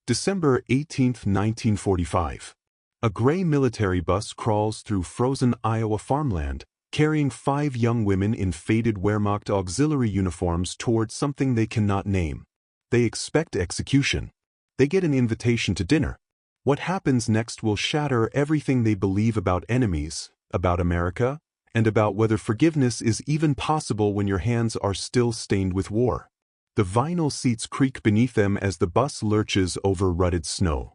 December 18, 1945. A gray military bus crawls through frozen Iowa farmland, carrying 5 young women in faded Wehrmacht auxiliary uniforms towards something they cannot name. They expect execution. They get an invitation to dinner. What happens next will shatter everything they believe about enemies, about America, and about whether forgiveness is even possible when your hands are still stained with war. The vinyl seats creak beneath them as the bus lurches over rutted snow.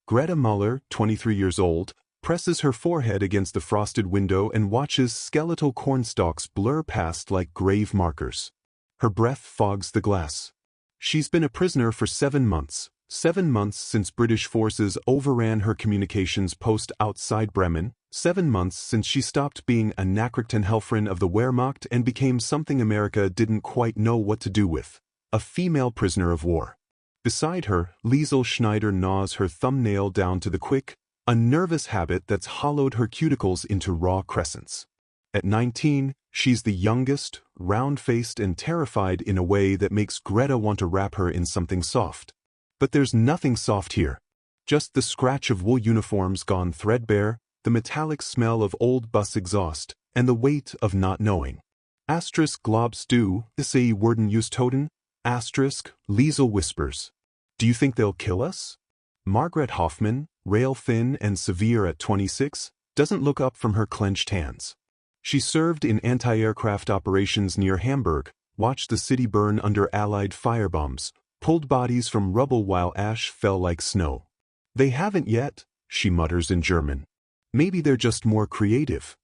Greta Muller, 23 years old, presses her forehead against the frosted window and watches skeletal cornstalks blur past like grave markers. Her breath fogs the glass. She's been a prisoner for 7 months. 7 months since British forces overran her communications post outside Bremen. 7 months since she stopped being a Nachrichtenhelferin of the Wehrmacht and became something America didn't quite know what to do with: a female prisoner of war. Beside her, Liesl Schneider gnaws her thumbnail down to the quick, a nervous habit that's hollowed her cuticles into raw crescents. At 19, she's the youngest, round-faced and terrified in a way that makes Greta want to wrap her in something soft. But there's nothing soft here. Just the scratch of wool uniforms gone threadbare, the metallic smell of old bus exhaust, and the weight of not knowing. Glaubst du, sie werden uns töten? Liesl whispers. Do you think they'll kill us? Margaret Hoffman, rail thin and severe at 26, doesn't look up from her clenched hands. She served in anti-aircraft operations near Hamburg, watched the city burn under Allied firebombs, pulled bodies from rubble while ash fell like snow. They haven't yet, she mutters in German. Maybe they're just more creative.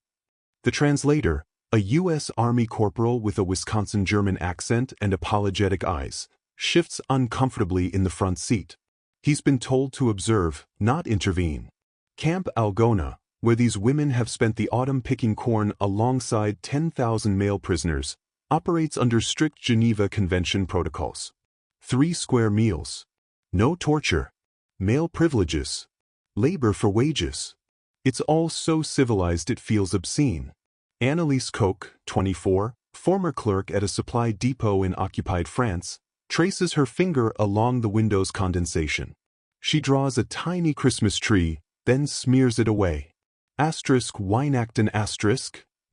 The translator, a U.S. Army corporal with a Wisconsin German accent and apologetic eyes, shifts uncomfortably in the front seat. He's been told to observe, not intervene. Camp Algona, where these women have spent the autumn picking corn alongside 10,000 male prisoners, operates under strict Geneva Convention protocols. 3 square meals. No torture. Male privileges. Labor for wages. It's all so civilized it feels obscene. Anneliese Koch, 24, former clerk at a supply depot in occupied France, traces her finger along the window's condensation. She draws a tiny Christmas tree, then smears it away. Weihnachten,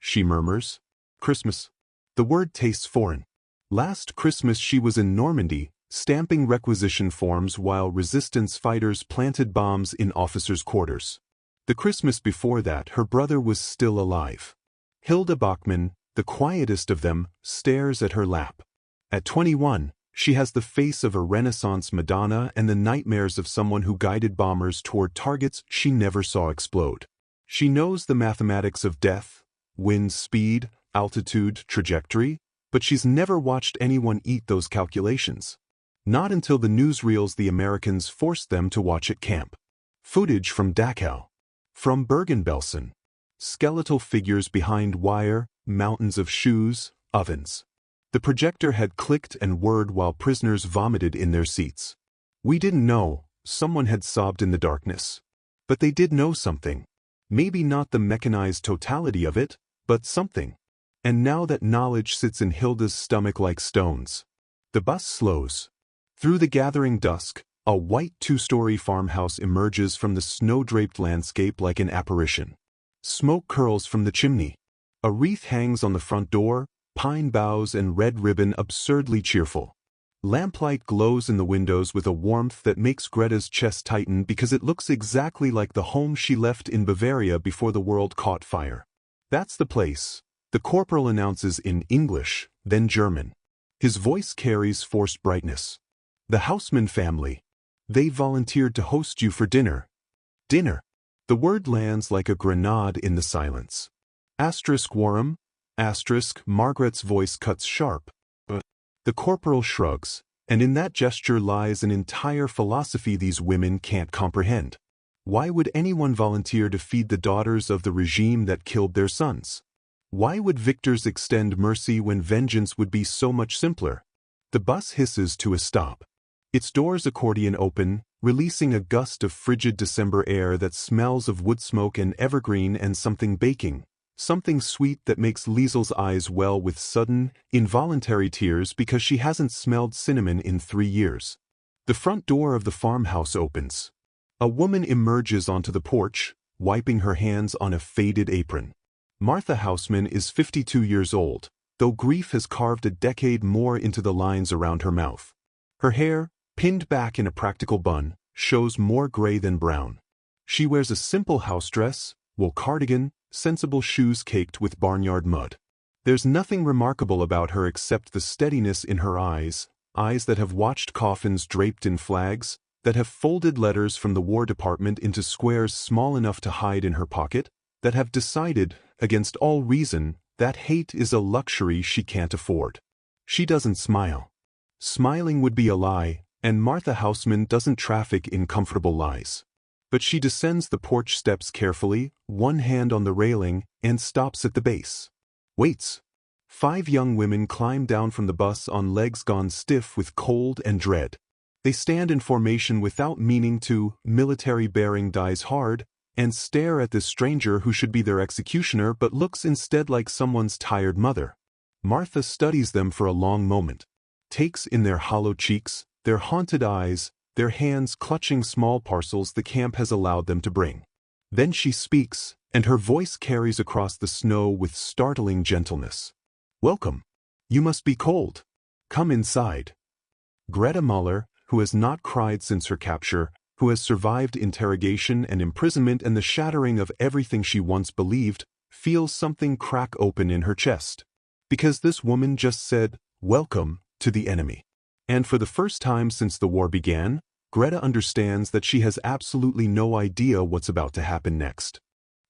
she murmurs. Christmas. The word tastes foreign. Last Christmas she was in Normandy, stamping requisition forms while resistance fighters planted bombs in officers' quarters. The Christmas before that her brother was still alive. Hilda Bachmann, the quietest of them, stares at her lap. At 21, she has the face of a Renaissance Madonna and the nightmares of someone who guided bombers toward targets she never saw explode. She knows the mathematics of death, wind speed, altitude, trajectory, but she's never watched anyone eat those calculations. Not until the newsreels the Americans forced them to watch at camp. Footage from Dachau. From Bergen-Belsen. Skeletal figures behind wire, mountains of shoes, ovens. The projector had clicked and whirred while prisoners vomited in their seats. We didn't know, someone had sobbed in the darkness. But they did know something. Maybe not the mechanized totality of it, but something. And now that knowledge sits in Hilda's stomach like stones. The bus slows. Through the gathering dusk, a white 2-story farmhouse emerges from the snow-draped landscape like an apparition. Smoke curls from the chimney. A wreath hangs on the front door, pine boughs and red ribbon absurdly cheerful. Lamplight glows in the windows with a warmth that makes Greta's chest tighten because it looks exactly like the home she left in Bavaria before the world caught fire. That's the place, the corporal announces in English, then German. His voice carries forced brightness. The Hausmann family. They volunteered to host you for dinner. Dinner. The word lands like a grenade in the silence. Warum? Margaret's voice cuts sharp. The corporal shrugs, and in that gesture lies an entire philosophy these women can't comprehend. Why would anyone volunteer to feed the daughters of the regime that killed their sons? Why would victors extend mercy when vengeance would be so much simpler? The bus hisses to a stop. Its doors accordion open, releasing a gust of frigid December air that smells of wood smoke and evergreen and something baking, something sweet that makes Liesl's eyes well with sudden, involuntary tears because she hasn't smelled cinnamon in 3 years. The front door of the farmhouse opens. A woman emerges onto the porch, wiping her hands on a faded apron. Martha Houseman is 52 years old, though grief has carved a decade more into the lines around her mouth. Her hair, pinned back in a practical bun, shows more gray than brown. She wears a simple house dress, wool cardigan, sensible shoes caked with barnyard mud. There's nothing remarkable about her except the steadiness in her eyes that have watched coffins draped in flags, that have folded letters from the War Department into squares small enough to hide in her pocket, that have decided, against all reason, that hate is a luxury she can't afford. She doesn't smile. Smiling would be a lie, and Martha Houseman doesn't traffic in comfortable lies. But she descends the porch steps carefully, one hand on the railing, and stops at the base. Waits. 5 young women climb down from the bus on legs gone stiff with cold and dread. They stand in formation without meaning to, military bearing dies hard, and stare at this stranger who should be their executioner but looks instead like someone's tired mother. Martha studies them for a long moment, takes in their hollow cheeks, their haunted eyes, their hands clutching small parcels the camp has allowed them to bring. Then she speaks, and her voice carries across the snow with startling gentleness. "Welcome. You must be cold. Come inside." Greta Muller, who has not cried since her capture, who has survived interrogation and imprisonment and the shattering of everything she once believed, feels something crack open in her chest. Because this woman just said, "Welcome," to the enemy. And for the first time since the war began, Greta understands that she has absolutely no idea what's about to happen next.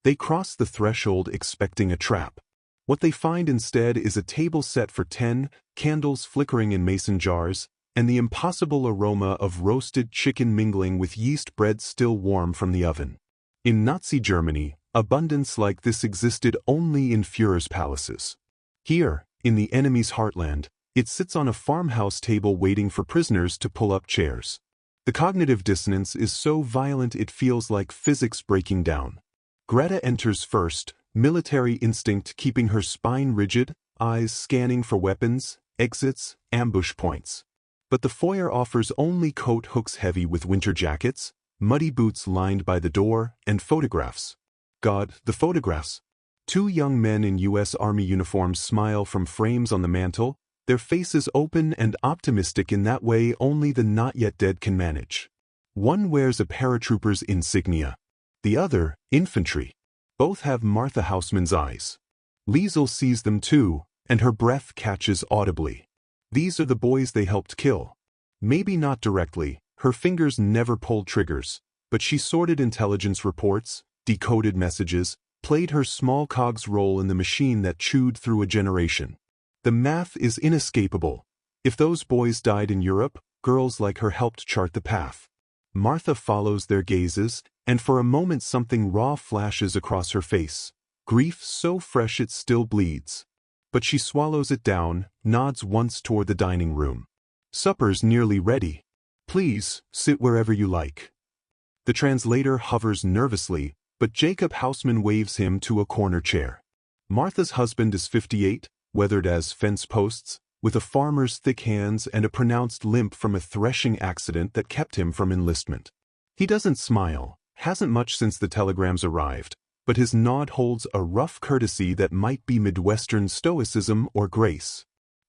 They cross the threshold expecting a trap. What they find instead is a table set for 10, candles flickering in mason jars, and the impossible aroma of roasted chicken mingling with yeast bread still warm from the oven. In Nazi Germany, abundance like this existed only in Führer's palaces. Here, in the enemy's heartland, it sits on a farmhouse table waiting for prisoners to pull up chairs. The cognitive dissonance is so violent it feels like physics breaking down. Greta enters first, military instinct keeping her spine rigid, eyes scanning for weapons, exits, ambush points. But the foyer offers only coat hooks heavy with winter jackets, muddy boots lined by the door, and photographs. God, the photographs. 2 young men in U.S. Army uniforms smile from frames on the mantel, their faces open and optimistic in that way only the not-yet-dead can manage. One wears a paratrooper's insignia. The other, infantry. Both have Martha Houseman's eyes. Liesel sees them too, and her breath catches audibly. These are the boys they helped kill. Maybe not directly, her fingers never pulled triggers, but she sorted intelligence reports, decoded messages, played her small cog's role in the machine that chewed through a generation. The math is inescapable. If those boys died in Europe, girls like her helped chart the path. Martha follows their gazes, and for a moment something raw flashes across her face. Grief so fresh it still bleeds. But she swallows it down, nods once toward the dining room. "Supper's nearly ready. Please, sit wherever you like." The translator hovers nervously, but Jacob Houseman waves him to a corner chair. Martha's husband is 58, weathered as fence posts, with a farmer's thick hands and a pronounced limp from a threshing accident that kept him from enlistment. He doesn't smile, hasn't much since the telegrams arrived, but his nod holds a rough courtesy that might be Midwestern stoicism or grace.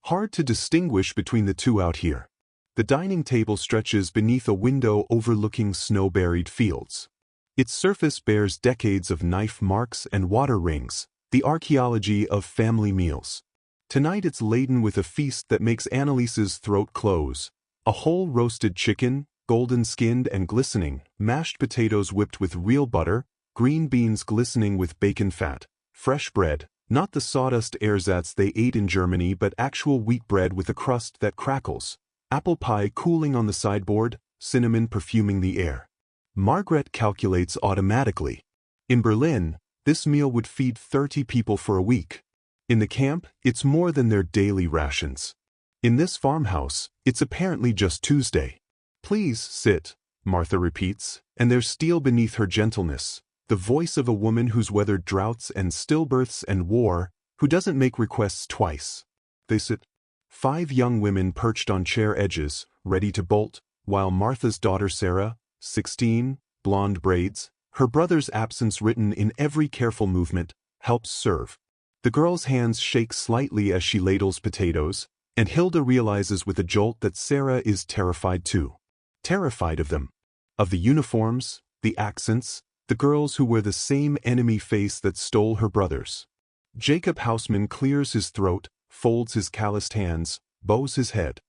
Hard to distinguish between the two out here. The dining table stretches beneath a window overlooking snow-buried fields. Its surface bears decades of knife marks and water rings, the archaeology of family meals. Tonight it's laden with a feast that makes Annalise's throat close. A whole roasted chicken, golden-skinned and glistening, mashed potatoes whipped with real butter, green beans glistening with bacon fat, fresh bread, not the sawdust ersatz they ate in Germany but actual wheat bread with a crust that crackles, apple pie cooling on the sideboard, cinnamon perfuming the air. Margaret calculates automatically. In Berlin, this meal would feed 30 people for a week. In the camp, it's more than their daily rations. In this farmhouse, it's apparently just Tuesday. "Please sit," Martha repeats, and there's steel beneath her gentleness, the voice of a woman who's weathered droughts and stillbirths and war, who doesn't make requests twice. They sit. 5 young women perched on chair edges, ready to bolt, while Martha's daughter Sarah, 16, blonde braids, her brother's absence written in every careful movement, helps serve. The girl's hands shake slightly as she ladles potatoes, and Hilda realizes with a jolt that Sarah is terrified too. Terrified of them. Of the uniforms, the accents, the girls who wear the same enemy face that stole her brother's. Jacob Houseman clears his throat, folds his calloused hands, bows his head.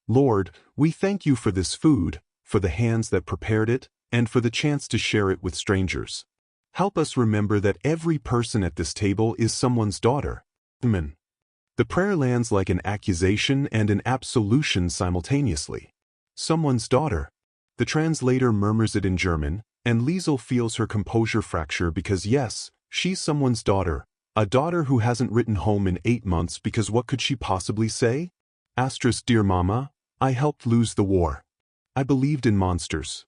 Lord, we thank you for this food, for the hands that prepared it, and for the chance to share it with strangers. Help us remember that every person at this table is someone's daughter. Amen. The prayer lands like an accusation and an absolution simultaneously. Someone's daughter. The translator murmurs it in German, and Liesel feels her composure fracture because yes, she's someone's daughter, a daughter who hasn't written home in 8 months because what could she possibly say? Dear Mama, I helped lose the war. I believed in monsters.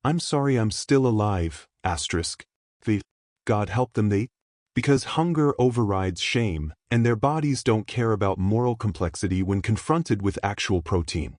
I'm sorry I'm still alive, God help them because hunger overrides shame, and their bodies don't care about moral complexity when confronted with actual protein.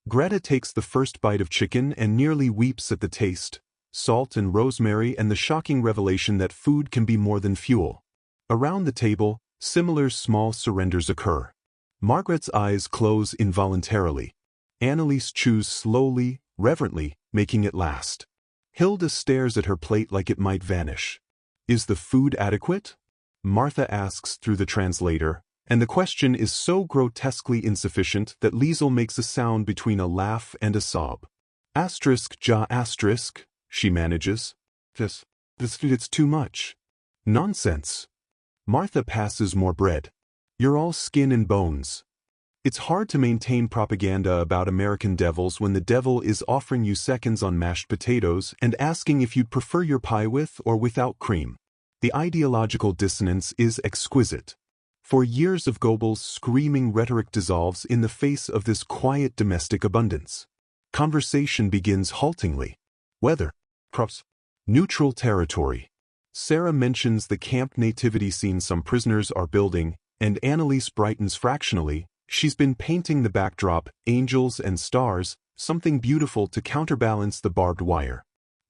Greta takes the first bite of chicken and nearly weeps at the taste, salt and rosemary and the shocking revelation that food can be more than fuel. Around the table, similar small surrenders occur. Margaret's eyes close involuntarily. Anneliese chews slowly, reverently, making it last. Hilda stares at her plate like it might vanish. Is the food adequate? Martha asks through the translator, and the question is so grotesquely insufficient that Liesel makes a sound between a laugh and a sob. She manages. It's too much. Nonsense. Martha passes more bread. You're all skin and bones. It's hard to maintain propaganda about American devils when the devil is offering you seconds on mashed potatoes and asking if you'd prefer your pie with or without cream. The ideological dissonance is exquisite. For years of Goebbels' screaming rhetoric dissolves in the face of this quiet domestic abundance. Conversation begins haltingly. Weather. Crops. Neutral territory. Sarah mentions the camp nativity scene some prisoners are building, and Anneliese brightens fractionally. She's been painting the backdrop, angels and stars, something beautiful to counterbalance the barbed wire.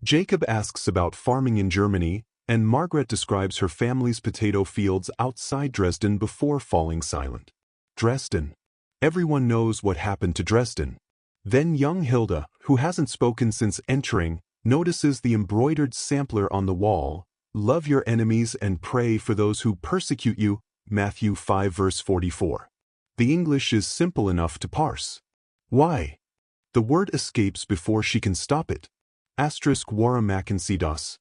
Jacob asks about farming in Germany, and Margaret describes her family's potato fields outside Dresden before falling silent. Dresden. Everyone knows what happened to Dresden. Then young Hilda, who hasn't spoken since entering, notices the embroidered sampler on the wall, "Love your enemies and pray for those who persecute you," Matthew 5 verse 44. The English is simple enough to parse. Why? The word escapes before she can stop it. Wara Mackenzie das.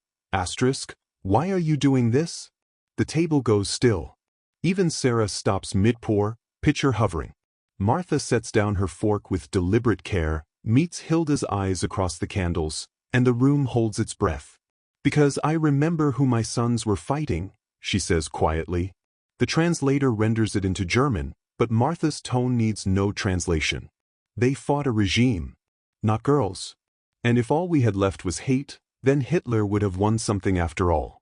Why are you doing this? The table goes still. Even Sarah stops mid-pour, pitcher hovering. Martha sets down her fork with deliberate care, meets Hilda's eyes across the candles, and the room holds its breath. Because I remember who my sons were fighting, she says quietly. The translator renders it into German, but Martha's tone needs no translation. They fought a regime, not girls. And if all we had left was hate, then Hitler would have won something after all.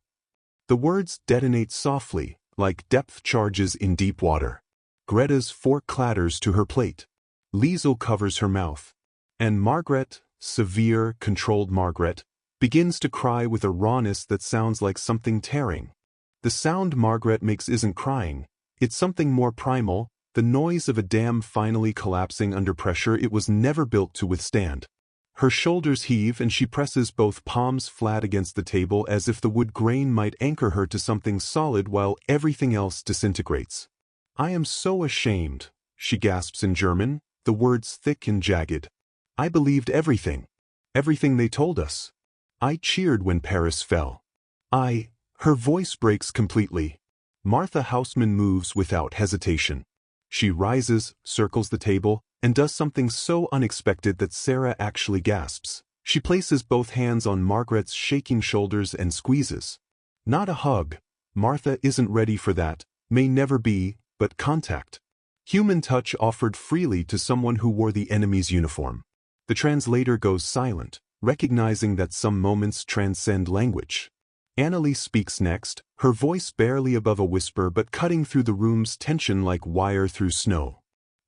The words detonate softly, like depth charges in deep water. Greta's fork clatters to her plate. Liesel covers her mouth. And Margaret, severe, controlled Margaret, begins to cry with a rawness that sounds like something tearing. The sound Margaret makes isn't crying. It's something more primal, the noise of a dam finally collapsing under pressure it was never built to withstand. Her shoulders heave and she presses both palms flat against the table as if the wood grain might anchor her to something solid while everything else disintegrates. I am so ashamed, she gasps in German, the words thick and jagged. I believed everything. Everything they told us. I cheered when Paris fell. Her voice breaks completely. Martha Houseman moves without hesitation. She rises, circles the table, and does something so unexpected that Sarah actually gasps. She places both hands on Margaret's shaking shoulders and squeezes. Not a hug. Martha isn't ready for that, may never be, but contact. Human touch offered freely to someone who wore the enemy's uniform. The translator goes silent, recognizing that some moments transcend language. Anneliese speaks next, her voice barely above a whisper but cutting through the room's tension like wire through snow.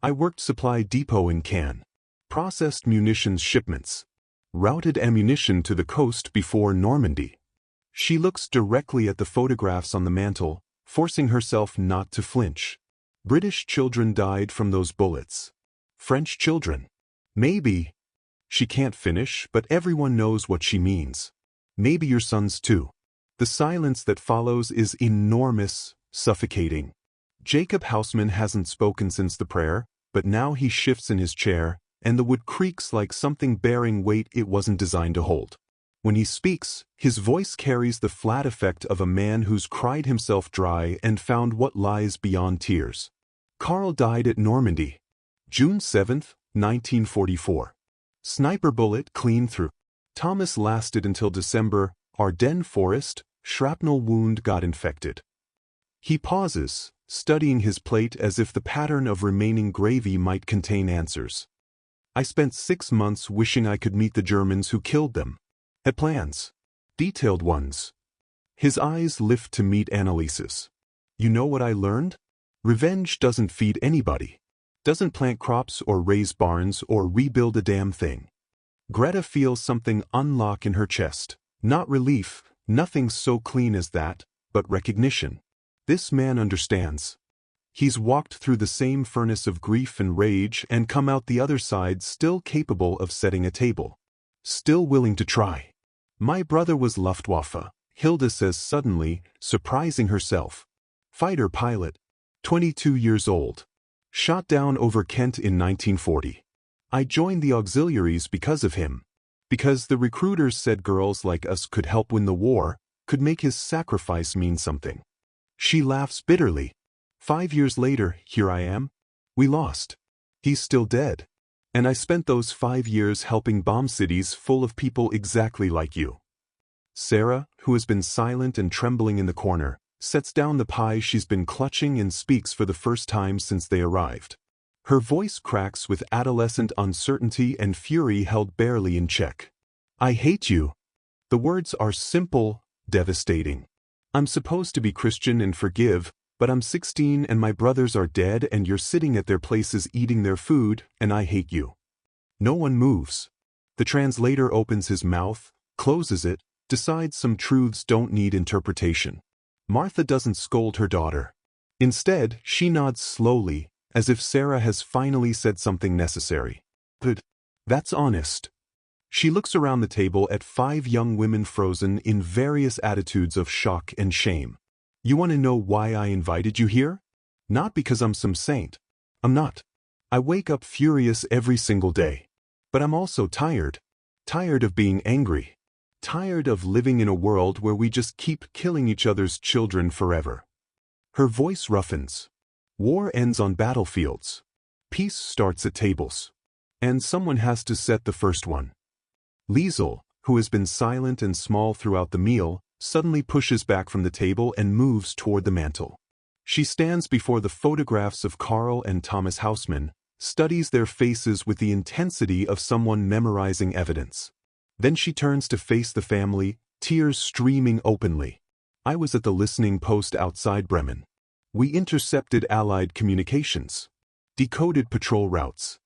I worked supply depot in Cannes. Processed munitions shipments. routed ammunition to the coast before Normandy. She looks directly at the photographs on the mantel, forcing herself not to flinch. British children died from those bullets. French children. Maybe. She can't finish, but everyone knows what she means. Maybe your sons too. The silence that follows is enormous, suffocating. Jacob Houseman hasn't spoken since the prayer, but now he shifts in his chair, and the wood creaks like something bearing weight it wasn't designed to hold. When he speaks, his voice carries the flat effect of a man who's cried himself dry and found what lies beyond tears. Carl died at Normandy, June 7, 1944. Sniper bullet clean through. Thomas lasted until December. Ardennes forest, shrapnel wound got infected. He pauses, studying his plate as if the pattern of remaining gravy might contain answers. I spent 6 months wishing I could meet the Germans who killed them. Had plans. Detailed ones. His eyes lift to meet Annalise's. You know what I learned? Revenge doesn't feed anybody. Doesn't plant crops or raise barns or rebuild a damn thing. Greta feels something unlock in her chest. Not relief, nothing so clean as that, but recognition. This man understands. He's walked through the same furnace of grief and rage and come out the other side still capable of setting a table. Still willing to try. My brother was Luftwaffe, Hilda says suddenly, surprising herself. Fighter pilot. 22 years old. Shot down over Kent in 1940. I joined the auxiliaries because of him. Because the recruiters said girls like us could help win the war, could make his sacrifice mean something. She laughs bitterly. 5 years later, here I am. We lost. He's still dead. And I spent those 5 years helping bomb cities full of people exactly like you. Sarah, who has been silent and trembling in the corner, sets down the pie she's been clutching and speaks for the first time since they arrived. Her voice cracks with adolescent uncertainty and fury held barely in check. I hate you. The words are simple, devastating. I'm supposed to be Christian and forgive, but I'm 16 and my brothers are dead and you're sitting at their places eating their food, and I hate you. No one moves. The translator opens his mouth, closes it, decides some truths don't need interpretation. Martha doesn't scold her daughter. Instead, she nods slowly, as if Sarah has finally said something necessary. Good. That's honest. She looks around the table at 5 young women frozen in various attitudes of shock and shame. You want to know why I invited you here? Not because I'm some saint. I'm not. I wake up furious every single day. But I'm also tired. Tired of being angry. Tired of living in a world where we just keep killing each other's children forever. Her voice roughens. War ends on battlefields. Peace starts at tables. And someone has to set the first one. Liesel, who has been silent and small throughout the meal, suddenly pushes back from the table and moves toward the mantel. She stands before the photographs of Carl and Thomas Houseman, studies their faces with the intensity of someone memorizing evidence. Then she turns to face the family, tears streaming openly. I was at the listening post outside Bremen. We intercepted Allied communications. Decoded patrol routes.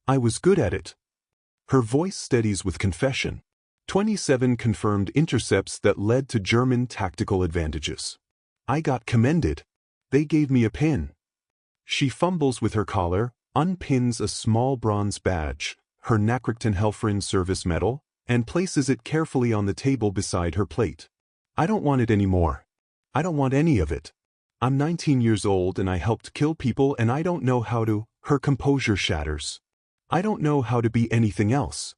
I was good at it. Her voice steadies with confession. 27 confirmed intercepts that led to German tactical advantages. I got commended. They gave me a pin. She fumbles with her collar, unpins a small bronze badge, her Nachrichtenhelferin service medal, and places it carefully on the table beside her plate. I don't want it anymore. I don't want any of it. I'm 19 years old and I helped kill people and I don't know how to. Her composure shatters. I don't know how to be anything else.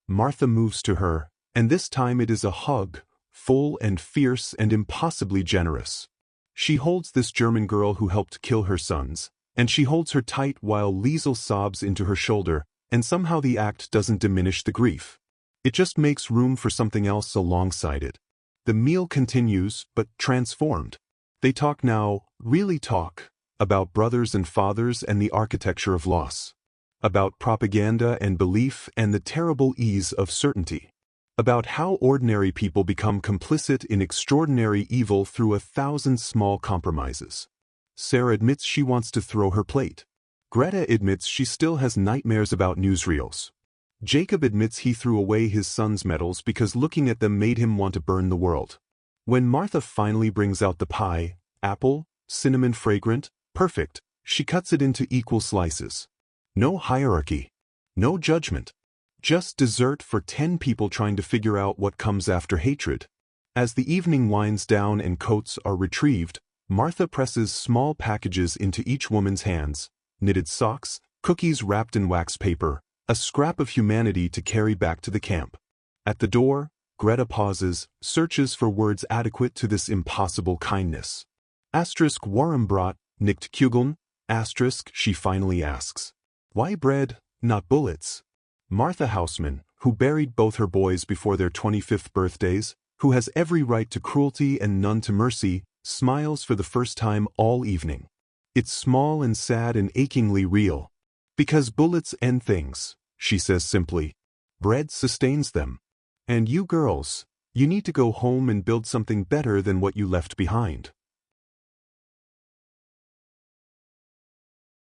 Martha moves to her, and this time it is a hug, full and fierce and impossibly generous. She holds this German girl who helped kill her sons, and she holds her tight while Liesel sobs into her shoulder, and somehow the act doesn't diminish the grief. It just makes room for something else alongside it. The meal continues, but transformed. They talk now, really talk, about brothers and fathers and the architecture of loss. About propaganda and belief and the terrible ease of certainty. About how ordinary people become complicit in extraordinary evil through 1,000 small compromises. Sarah admits she wants to throw her plate. Greta admits she still has nightmares about newsreels. Jacob admits he threw away his son's medals because looking at them made him want to burn the world. When Martha finally brings out the pie, apple, cinnamon fragrant, perfect, she cuts it into equal slices. No hierarchy. No judgment. Just dessert for 10 people trying to figure out what comes after hatred. As the evening winds down and coats are retrieved, Martha presses small packages into each woman's hands, knitted socks, cookies wrapped in wax paper, a scrap of humanity to carry back to the camp. At the door, Greta pauses, searches for words adequate to this impossible kindness. Warm brought, nicht Kugeln, she finally asks. Why bread, not bullets? Martha Hausman, who buried both her boys before their 25th birthdays, who has every right to cruelty and none to mercy, smiles for the first time all evening. It's small and sad and achingly real. Because bullets end things, she says simply. Bread sustains them. And you girls, you need to go home and build something better than what you left behind.